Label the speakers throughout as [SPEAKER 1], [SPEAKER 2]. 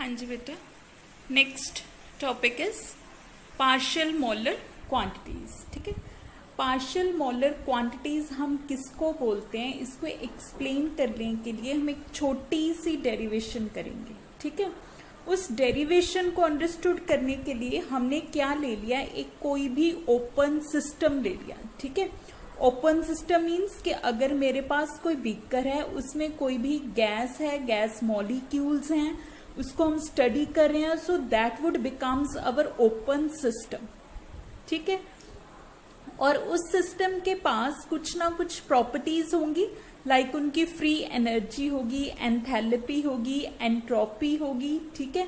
[SPEAKER 1] हाँ जी बेटा, next topic is partial molar quantities. ठीक है, पार्शियल मोलर क्वांटिटीज हम किसको बोलते हैं, इसको एक्सप्लेन करने के लिए हम एक छोटी सी डेरिवेशन करेंगे। ठीक है, उस डेरिवेशन को अंडरस्टूड करने के लिए हमने क्या ले लिया, एक कोई भी ओपन सिस्टम ले लिया। ठीक है, ओपन सिस्टम मीन्स कि अगर मेरे पास कोई बीकर है, उसमें कोई भी गैस है, गैस मॉलिक्यूल्स हैं, उसको हम स्टडी कर रहे हैं, so that would becomes our open system. ठीक है, और उस सिस्टम के पास कुछ ना कुछ प्रॉपर्टीज होंगी, लाइक उनकी फ्री एनर्जी होगी, एंथैल्पी होगी, एंट्रोपी होगी। ठीक है,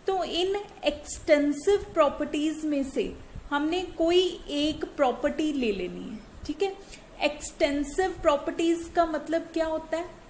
[SPEAKER 1] तो इन एक्सटेंसिव प्रॉपर्टीज में से हमने कोई एक प्रॉपर्टी ले लेनी है। ठीक है, एक्सटेंसिव प्रॉपर्टीज का मतलब क्या होता है?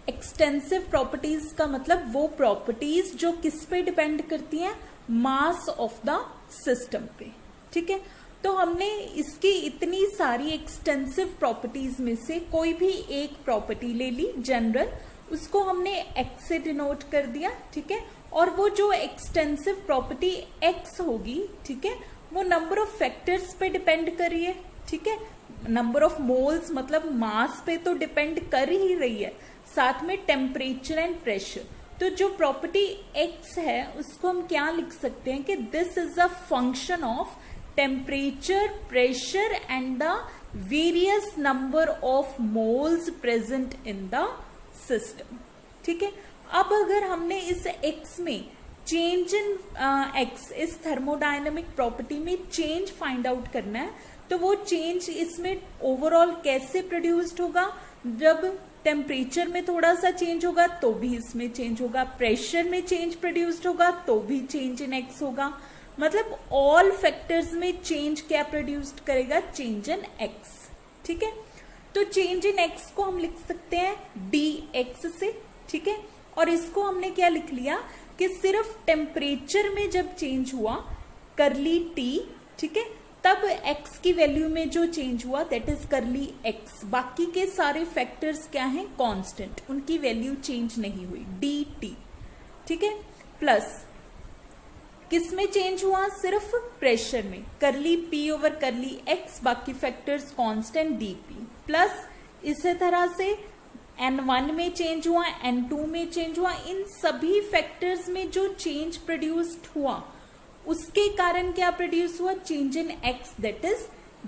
[SPEAKER 1] एक्सटेंसिव प्रॉपर्टीज का मतलब वो प्रॉपर्टीज जो किस पे डिपेंड करती हैं, मास ऑफ द सिस्टम पे। ठीक है, तो हमने इसकी इतनी सारी एक्सटेंसिव प्रॉपर्टीज में से कोई भी एक प्रॉपर्टी ले ली जनरल, उसको हमने एक्स से डिनोट कर दिया। ठीक है, और वो जो एक्सटेंसिव प्रॉपर्टी एक्स होगी, ठीक है, वो नंबर ऑफ फैक्टर्स पे डिपेंड कर रही है। ठीक है, नंबर ऑफ मोल्स मतलब मास पे तो डिपेंड कर ही रही है, साथ में टेम्परेचर एंड प्रेशर। तो जो प्रॉपर्टी एक्स है उसको हम क्या लिख सकते हैं कि this is a function of temperature, pressure and the various number of moles present in the system. ठीक है, अब अगर हमने इस एक्स में चेंज इन एक्स, इस थर्मोडायनेमिक प्रॉपर्टी में चेंज फाइंड आउट करना है, तो वो चेंज इसमें ओवरऑल कैसे प्रोड्यूस्ड होगा? जब टेम्परेचर में थोड़ा सा चेंज होगा तो भी इसमें चेंज होगा, प्रेशर में चेंज प्रोड्यूस्ड होगा तो भी चेंज इन एक्स होगा। मतलब ऑल फैक्टर्स में चेंज क्या प्रोड्यूस्ड करेगा? Change in x. ठीक है, तो चेंज इन एक्स को हम लिख सकते हैं डी एक्स से। ठीक है, और इसको हमने क्या लिख लिया कि सिर्फ टेम्परेचर में जब चेंज हुआ करली टी, ठीक है, तब x की वैल्यू में जो चेंज हुआ दैट इज करली x। बाकी के सारे फैक्टर्स क्या हैं? कांस्टेंट, उनकी वैल्यू चेंज नहीं हुई, dt। ठीक है, प्लस किस में चेंज हुआ? सिर्फ प्रेशर में, करली p ओवर करली x, बाकी फैक्टर्स कांस्टेंट dp। प्लस इसी तरह से n1 में चेंज हुआ, n2 में चेंज हुआ, इन सभी फैक्टर्स में जो चेंज प्रोड्यूस्ड हुआ उसके कारण क्या प्रोड्यूस हुआ? Change in x, that is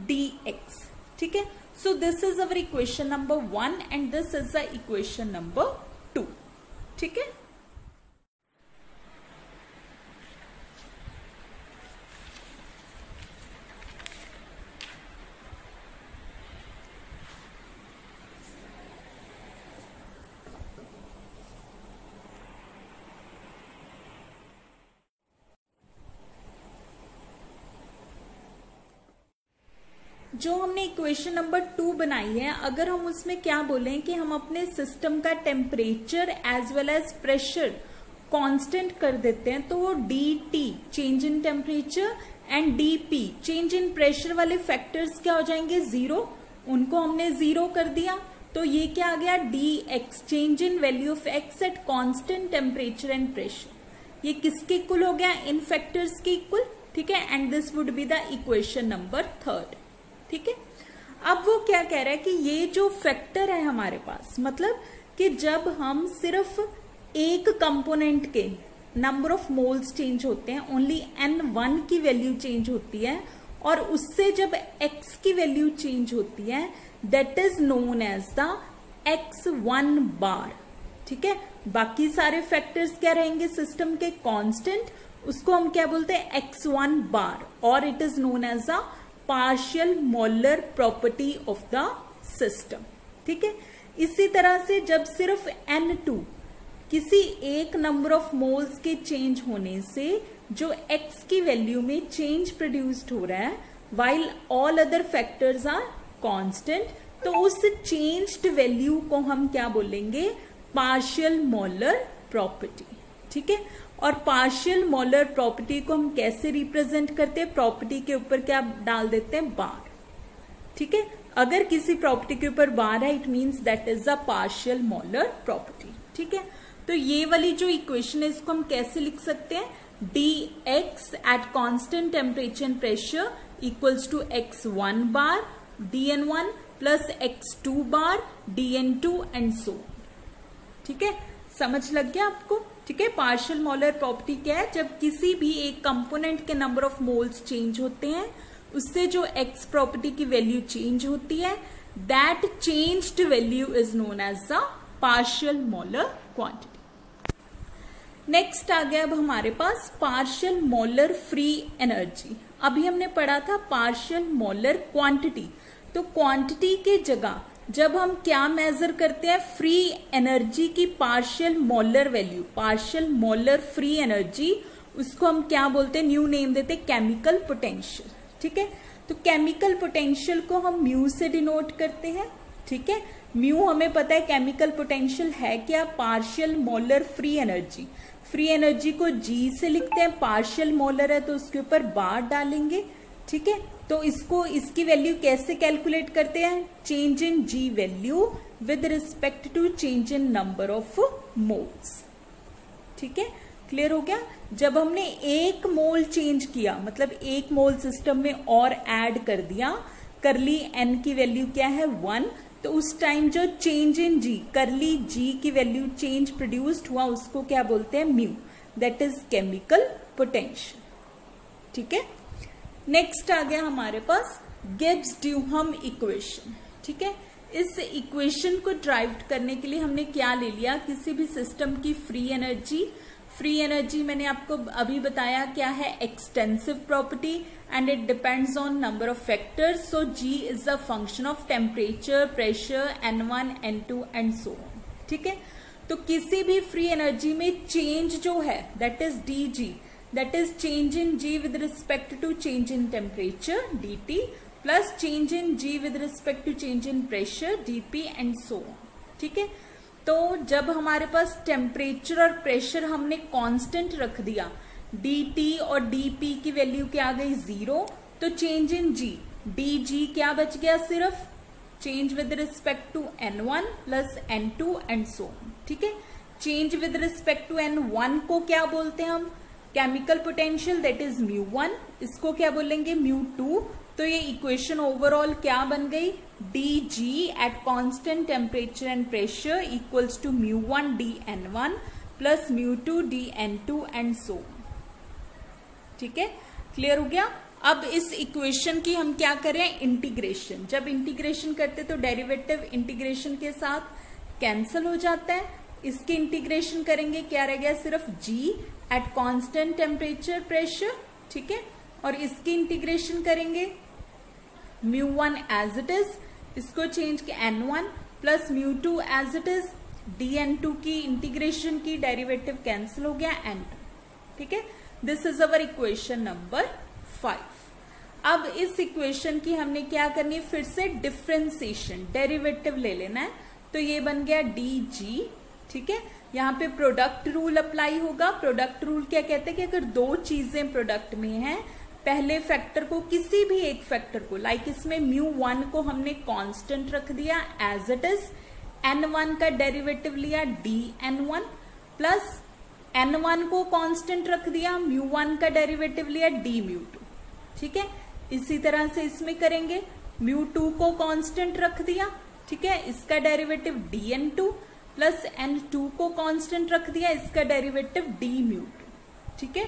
[SPEAKER 1] dx। ठीक है, so this is our equation number 1 and this is the equation number 2। ठीक है, जो हमने इक्वेशन नंबर 2 बनाई है, अगर हम उसमें क्या बोलें कि हम अपने सिस्टम का temperature as well as pressure constant कर देते हैं, तो वो dt change in temperature and dp change in pressure वाले फैक्टर्स क्या हो जाएंगे? जीरो। उनको हमने जीरो कर दिया, तो ये क्या आ गया? dx change in value of x eight constant temperature and pressure. ये किसके इक्वल हो गया? इन फैक्टर्स के इक्वल। ठीक है, and this would be the equation number 3। ठीक है, अब वो क्या कह रहा है कि ये जो फैक्टर है हमारे पास, मतलब कि जब हम सिर्फ एक कंपोनेंट के नंबर ऑफ मोल्स चेंज होते हैं, ओनली n1 की वैल्यू चेंज होती है, और उससे जब x की वैल्यू चेंज होती है, that is known as the x1 bar. ठीक है, बाकी सारे फैक्टर्स क्या रहेंगे सिस्टम के? कांस्टेंट। उसको हम क्या बोलते हैं? x1 बार, और it is known as the partial molar property of the system. ठीक है, इसी तरह से जब सिर्फ n2 किसी एक नंबर ऑफ मोल्स के चेंज होने से जो x की वैल्यू में चेंज प्रोड्यूस्ड हो रहा है, while all other factors are constant, तो उस चेंज्ड वैल्यू को हम क्या बोलेंगे? Partial molar property. ठीक है, और पार्शियल मोलर प्रॉपर्टी को हम कैसे रिप्रेजेंट करते हैं? प्रॉपर्टी के ऊपर क्या डाल देते हैं? बार। ठीक है, अगर किसी प्रॉपर्टी के ऊपर बार है, it means that is a partial molar property. ठीक है, तो ये वाली जो इक्वेशन है इसको हम कैसे लिख सकते हैं, dx at constant temperature and pressure equals to x1 bar dn1 plus x2 bar dn2 and so. ठीक है, समझ लग गया आपको। ठीक है, पार्शियल मोलर प्रॉपर्टी क्या है, जब किसी भी एक कंपोनेंट के नंबर ऑफ मोल्स चेंज होते हैं उससे जो x प्रॉपर्टी की वैल्यू चेंज होती है, that changed value is known as the partial molar quantity. Next आ गया अब हमारे पास पार्शियल मोलर फ्री एनर्जी। अभी हमने पढ़ा था पार्शियल मोलर क्वांटिटी, तो क्वांटिटी के जगह जब हम क्या मेजर करते हैं, फ्री एनर्जी की partial molar value, partial molar free energy, उसको हम क्या बोलते हैं, न्यू नेम देते हैं केमिकल पोटेंशियल। ठीक है, तो केमिकल पोटेंशियल को हम म्यू से डिनोट करते हैं। ठीक है, म्यू हमें पता है केमिकल पोटेंशियल है क्या, partial molar free energy. Free energy को जी से लिखते हैं, पार्शियल मोलर है तो उसके ऊपर बार डालेंगे। ठीक है, तो इसको इसकी वैल्यू कैसे कैलकुलेट करते हैं, change in G value with respect to change in number of moles. ठीक है, क्लियर हो गया। जब हमने एक मोल चेंज किया, मतलब एक मोल सिस्टम में और ऐड कर दिया, करली एन की वैल्यू क्या है 1, तो उस टाइम जो चेंज इन जी, करली जी की वैल्यू चेंज प्रोड्यूस्ड हुआ, उसको क्या बोलते हैं, mu, that is chemical potential. ठीक है, नेक्स्ट आ गया हमारे पास गिब्स ड्यूहम इक्वेशन। ठीक है, इस इक्वेशन को ड्राइव करने के लिए हमने क्या ले लिया, किसी भी सिस्टम की फ्री एनर्जी। फ्री एनर्जी मैंने आपको अभी बताया क्या है, extensive property and it depends on number of factors. So G is a function of temperature, pressure, n1, n2 and so on. ठीक है, तो किसी भी फ्री एनर्जी में चेंज जो है that is D G, that is change in G with respect to change in temperature dt plus change in G with respect to change in pressure dP and so on। ठीक है, तो जब हमारे पास temperature और pressure हमने constant रख दिया, dt और dP की वैल्यू क्या आ गई 0, तो चेंज इन G, dG क्या बच गया, सिर्फ change with respect to n1 plus n2 and so on. ठीक है, change with respect to n1 को क्या बोलते हैं हम, केमिकल पोटेंशियल, दैट इज μ1, इसको क्या बोलेंगे μ2। तो ये इक्वेशन ओवरऑल क्या बन गई, dG at constant temperature and pressure equals to μ1 dN1 plus μ2 dN2 and so. ठीक है, क्लियर हो गया। अब इस इक्वेशन की हम क्या करें, इंटीग्रेशन। जब इंटीग्रेशन करते तो डेरिवेटिव इंटीग्रेशन के साथ कैंसिल हो जाता है, इसके इंटीग्रेशन करेंगे, क्या रह गया, सिर्फ G eight constant temperature pressure. ठीक है, और इसकी इंटीग्रेशन करेंगे μ1 एज इट इज, इसको चेंज के n1 plus μ2 as it is, dN2 की इंटीग्रेशन की, डेरिवेटिव कैंसिल हो गया, n2। ठीक है, this is our equation number 5। अब इस इक्वेशन की हमने क्या करनी है, फिर से डिफरेंशिएशन, डेरिवेटिव ले लेना है, तो ये बन गया dG। ठीक है, यहाँ पे प्रोडक्ट रूल अप्लाई होगा। प्रोडक्ट रूल क्या कहते हैं कि अगर दो चीजें प्रोडक्ट में हैं, पहले फैक्टर को, किसी भी एक फैक्टर को, लाइक इसमें μ1 को हमने कांस्टेंट रख दिया एज इट इज, n1 का डेरिवेटिव लिया dN1 प्लस n1 को कांस्टेंट रख दिया, μ1 का डेरिवेटिव लिया dμ2। ठीक है, इसी तरह से इसमें करेंगे, μ2 को कांस्टेंट रख दिया, ठीक है, इसका डेरिवेटिव dN2 प्लस n2 को कांस्टेंट रख दिया, इसका डेरिवेटिव dμ2। ठीक है,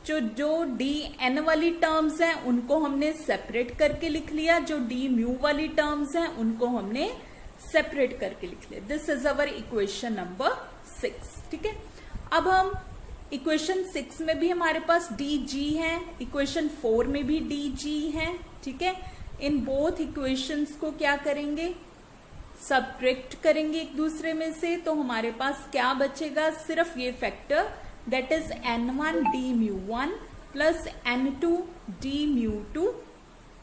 [SPEAKER 1] जो dn वाली टर्म्स हैं उनको हमने सेपरेट करके लिख लिया, जो dμ वाली टर्म्स हैं उनको हमने सेपरेट करके लिख लिया। This is our equation number 6। ठीक है, अब हम इक्वेशन 6 में भी हमारे पास dG है, इक्वेशन 4 में भी dG है। ठीक है, इन बोथ इक्वेशंस को क्या करेंगे, सब्ट्रैक्ट करेंगे एक दूसरे में से, तो हमारे पास क्या बचेगा, सिर्फ ये factor, that is n1 dμ1 plus n2 dμ2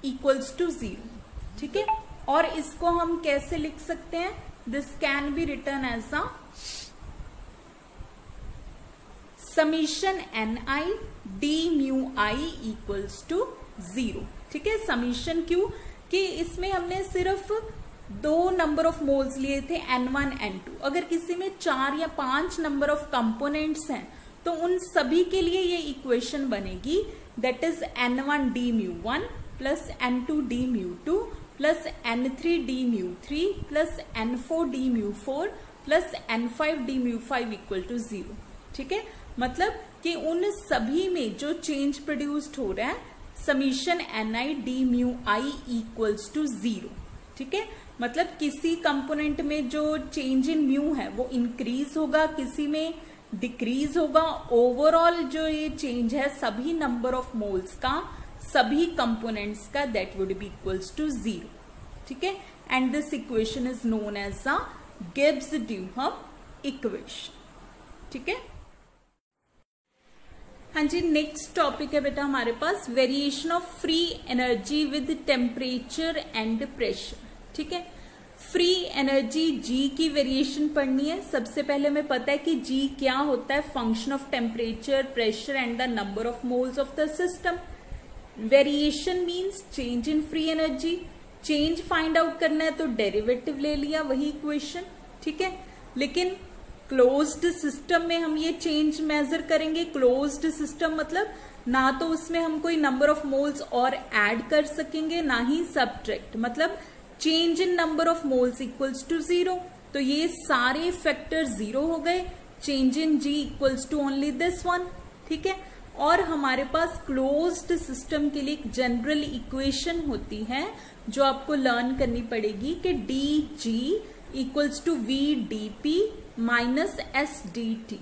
[SPEAKER 1] equals to 0। ठीक है, और इसको हम कैसे लिख सकते हैं, this can be written as a summation ni dμi equals to 0। ठीक है, समीशन क्यों, कि इसमें हमने सिर्फ दो नंबर ऑफ मोल्स लिए थे N1 N2। अगर किसी में 4 या 5 नंबर ऑफ कंपोनेंट्स हैं तो उन सभी के लिए ये इक्वेशन बनेगी, that is N1d(μ1) plus N2d(μ2) plus N3d(μ3) plus N4d(μ4) plus N5d(μ5) equal to 0। ठीक है, मतलब कि उन सभी में जो चेंज प्रोड्यूस्ड हो रहा है समीशन Ni(d(μi) इक्वल्स टू 0। ठीक है, मतलब किसी कंपोनेंट में जो चेंज इन म्यू है वो इंक्रीज होगा, किसी में डिक्रीज होगा। ओवरऑल जो ये चेंज है सभी नंबर ऑफ मोल्स का, सभी कंपोनेंट्स का, that would be equals to 0। ठीक है, and this equation is known as the Gibbs Duhem equation. ठीक है, हाँ जी, नेक्स्ट टॉपिक है बेटा हमारे पास variation of free energy with temperature and pressure. ठीक है, फ्री एनर्जी जी की वेरिएशन पढ़नी है। सबसे पहले हमें पता है कि जी क्या होता है, function of temperature, pressure and the number of moles of the system. Variation means change in free energy. Change find out करना है तो डेरिवेटिव ले लिया, वही इक्वेशन। ठीक है, लेकिन क्लोज्ड सिस्टम में हम ये चेंज मेजर करेंगे। क्लोज्ड सिस्टम मतलब ना तो उसमें हम कोई नंबर ऑफ मोल्स और ऐड कर सकेंगे, ना ही सब्ट्रैक्ट, मतलब change in number of moles equals to 0। तो ये सारे फैक्टर 0 हो गए। Change in G equals to only this one. ठीक है, और हमारे पास क्लोज्ड सिस्टम के लिए एक जनरल इक्वेशन होती है जो आपको लर्न करनी पड़ेगी कि D G equals to V D P minus S D T.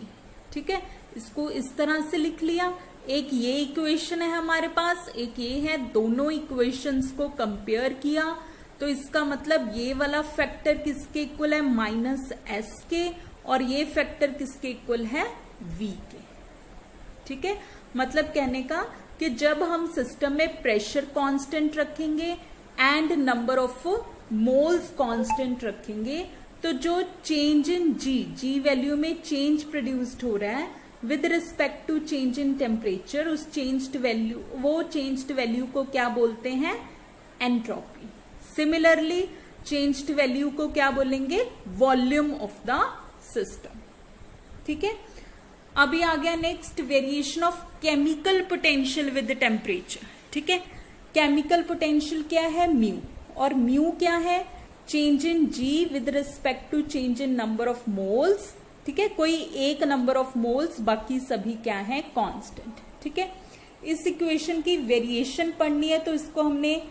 [SPEAKER 1] ठीक है, इसको इस तरह से लिख लिया। एक ये इक्वेशन है हमारे पास, एक ये है, दोनों इक्वेशंस को कंपेयर किया तो इसका मतलब ये वाला फैक्टर किसके इक्वल है, माइनस एस के, और ये फैक्टर किसके इक्वल है, वी के। ठीक है, मतलब कहने का कि जब हम सिस्टम में प्रेशर कांस्टेंट रखेंगे and number of moles constant रखेंगे तो जो चेंज इन जी वैल्यू में चेंज प्रोड्यूस्ड हो रहा है with respect to change in temperature, उस चेंज्ड वैल्यू, वो चेंज्ड वैल्यू को क्या बोलते हैं, एंट्रोपी। सिमिलरली चेंज्ड वैल्यू को क्या बोलेंगे, वॉल्यूम ऑफ द सिस्टम। ठीक है, अभी आ गया next variation of chemical potential with temperature. ठीक है, केमिकल पोटेंशियल क्या है, म्यू, और म्यू क्या है, change in G with respect to change in number of moles. ठीक है, कोई एक नंबर ऑफ मोल्स, बाकी सभी क्या है, कांस्टेंट। ठीक है, इस इक्वेशन की वेरिएशन पढ़नी है तो इसको हमने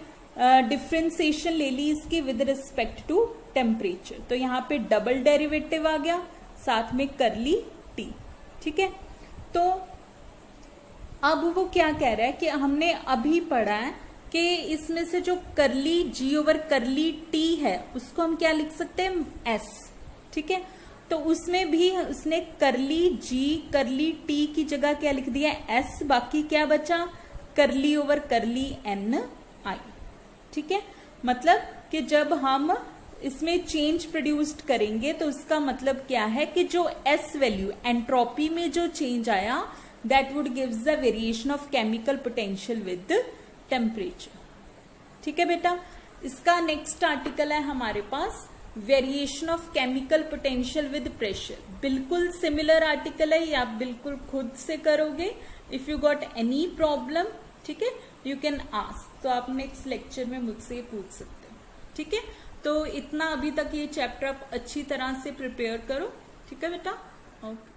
[SPEAKER 1] डिफ्रेंसिएशन ले ली इसकी विद रिस्पेक्ट टू टेम्परेचर। तो यहाँ पे डबल डेरिवेटिव आ गया, साथ में करली टी। ठीक है, तो अब वो क्या कह रहा है कि हमने अभी पढ़ा है कि इसमें से जो करली जी ओवर करली टी है उसको हम क्या लिख सकते हैं, एस। ठीक है, तो उसमें भी उसने करली जी करली टी की जगह क्या लिख दिया, एस, बाकी क्या बचा, करली ओवर करली एन आई। ठीक है, मतलब कि जब हम इसमें चेंज प्रोड्यूस्ड करेंगे तो उसका मतलब क्या है कि जो एस वैल्यू, एंट्रोपी में जो चेंज आया, that would gives the variation of chemical potential with temperature. ठीक है बेटा, इसका नेक्स्ट आर्टिकल है हमारे पास variation of chemical potential with pressure. बिल्कुल सिमिलर आर्टिकल है, ये आप बिल्कुल खुद से करोगे। If you got any problem, ठीक है, यू कैन आस्क, तो आप नेक्स्ट लेक्चर में मुझसे पूछ सकते हो। ठीक है, तो इतना अभी तक ये चैप्टर आप अच्छी तरह से प्रिपेयर करो। ठीक है बेटा, ओके।